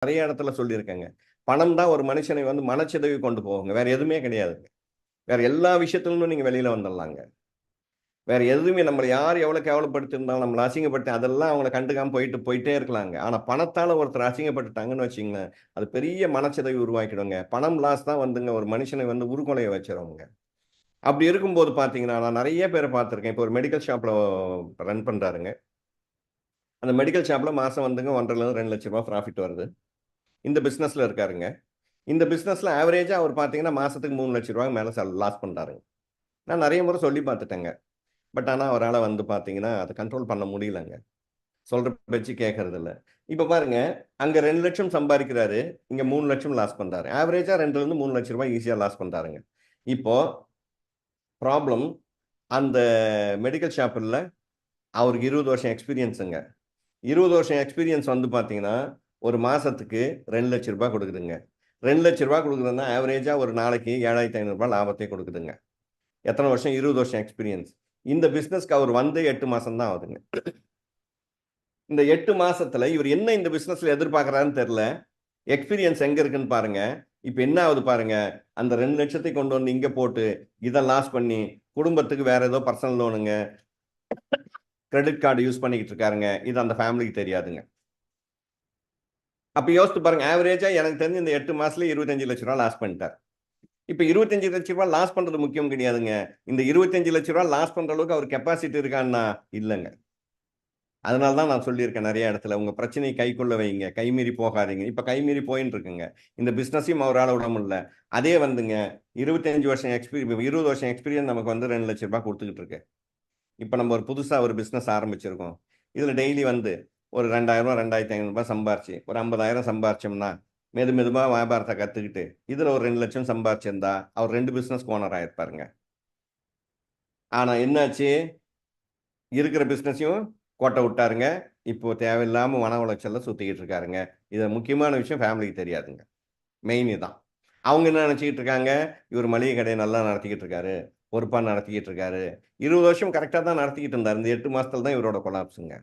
நிறைய இடத்துல சொல்லியிருக்கேங்க. பணம் தான் ஒரு மனுஷனை வந்து மனச்சிதைவு கொண்டு போகுங்க. வேற எதுவுமே கிடையாதுங்க. வேற எல்லா விஷயத்திலிருந்தும் நீங்க வெளியில வந்துடலாங்க. வேற எதுவுமே நம்மள யார் எவ்வளவு கேவலப்படுத்தியிருந்தாலும், நம்மள அசிங்கப்படுத்தி அதெல்லாம் அவங்கள கண்டுக்காம போயிட்டே இருக்கலாங்க. ஆனா பணத்தால ஒருத்தர் அசிங்கப்பட்டுட்டாங்கன்னு வச்சுக்கங்களேன், அது பெரிய மனச்சிதைவு உருவாக்கிடுங்க. பணம் லாஸ் தான் வந்துங்க ஒரு மனுஷனை வந்து உருக்குலைய வச்சிருங்க. அப்படி இருக்கும்போது பார்த்தீங்கன்னா, நான் நெறைய பேர பார்த்துருக்கேன். இப்போ ஒரு மெடிக்கல் ஷாப்ல ரன் பண்றாருங்க. அந்த மெடிக்கல் ஷாப்ல மாசம் வந்துங்க 1,50,000 2,00,000 ரூபாய் ப்ராஃபிட் வருது. இந்த பிசினஸ்ல இருக்காருங்க. இந்த பிசினஸ்ல ஆவரேஜா அவர் பார்த்தீங்கன்னா, மாசத்துக்கு 3,00,000 ரூபாய் மேல லாஸ் பண்றாருங்க. நான் நெறைய முறை சொல்லி பார்த்துட்டேங்க. பட் ஆனா அவரால வந்து பார்த்தீங்கன்னா, அத கண்ட்ரோல் பண்ண முடியலங்க. சொல்ற பேச்சு கேட்கறதில்ல. இப்ப பாருங்க, அங்க 2,00,000 சம்பாரிக்கிறாரு. இங்க 3,00,000 லாஸ் பண்றாரு. ஆவரேஜா 2லிருந்து 3,00,000 ரூபாய் ஈஸியா லாஸ் பண்றாருங்க. இப்போ ப்ராப்ளம் அந்த மெடிக்கல் ஷாப் இல்ல. அவருக்கு 20 வருஷம் எக்ஸ்பீரியன்ஸுங்க. 20 வருஷம் எக்ஸ்பீரியன்ஸ் வந்து பார்த்தீங்கன்னா, ஒரு மாசத்துக்கு ரூ. 2,00,000 குடுக்குதுங்க. ரூ. 2,00,000 குடுக்குதுன்னா, ஆவரேஜா ஒரு நாளைக்கு ரூ. 7,500 லாபத்தை கொடுக்குதுங்க. எத்தன வருஷம்? 20 வருஷம் எக்ஸ்பீரியன்ஸ். இந்த பிசினஸ்க்கு அவர் வந்து 8 மாசம் தான் ஆகுதுங்க. இந்த 8 மாசத்துல இவர் என்ன இந்த பிசினஸ்ல எதிர்பார்க்கிறாருன்னு தெரியல. எக்ஸ்பீரியன்ஸ் எங்க இருக்குன்னு பாருங்க. இப்ப என்ன ஆகுது பாருங்க. அந்த 2,00,000 கொண்டு வந்து இங்க போட்டு, இத லாஸ் பண்ணி, குடும்பத்துக்கு வேற ஏதோ பர்சனல் லோனுங்க, கிரெடிட் கார்டு யூஸ் பண்ணிக்கிட்டு இருக்காருங்க. இது அந்த ஃபேமிலிக்கு தெரியாதுங்க. அப்ப யோசித்து பாருங்க. ஆவரேஜா எனக்கு தெரிஞ்சு இந்த 8 மாசத்துல ரூ. 25,00,000 லாஸ் பண்ணிட்டார். இப்ப ரூ. 25,00,000 லாஸ் பண்றது முக்கியம் கிடையாதுங்க. இந்த ரூ. 25,00,000 லாஸ் பண்ற அளவுக்கு அவர் கெப்பாசிட்டி இருக்கான்னா, இல்லங்க. அதனால தான் நான் சொல்லியிருக்கேன் நெறைய இடத்துல. உங்க பிரச்சனைய கைக்குள்ள வைங்க. கைமீறி போகாதீங்க. இப்ப கைமீறி போயின்னு இருக்குங்க. இந்த பிசினஸையும் அவரால விட முடியல. அதே வந்துங்க 25 வருஷம் 20 வருஷம் எக்ஸ்பீரியன்ஸ் நமக்கு வந்து ரூ. 2,00,000 குடுத்துக்கிட்டு இருக்கு. இப்ப நம்ம ஒரு புதுசா ஒரு பிசினஸ் ஆரம்பிச்சிருக்கோம். இதுல டெய்லி வந்து ஒரு ரூ. 2,000 ரூ. 2,500 சம்பாரிச்சு, ஒரு 50,000 சம்பாரிச்சோம்னா, மெதுவா வியாபாரத்த கத்துக்கிட்டு, இதுல ஒரு 2,00,000 சம்பாரிச்சிருந்தா, அவர் 2 பிசினஸ்க்கு ஓனர் ஆயிருப்பாருங்க. ஆனா என்னாச்சு? இருக்கிற பிசினஸையும் கோட்ட விட்டாருங்க. இப்போ தேவையில்லாம மன உளைச்சல்ல சுத்திக்கிட்டு இருக்காருங்க. இது முக்கியமான விஷயம் ஃபேமிலிக்கு தெரியாதுங்க. மெயின் இதான். அவங்க என்ன நெனச்சுக்கிட்டு இருக்காங்க, இவர் மளிகை கடைய நல்லா நடத்திக்கிட்டு இருக்காரு. பொறுப்பா நடத்திக்கிட்டு இருக்காரு. 20 வருஷம் கரெக்ட்டா தான் நடத்திக்கிட்டு இருந்தாரு. இந்த 8 மாசத்துல தான் இவரோட கொலாப்ஸ்ங்க.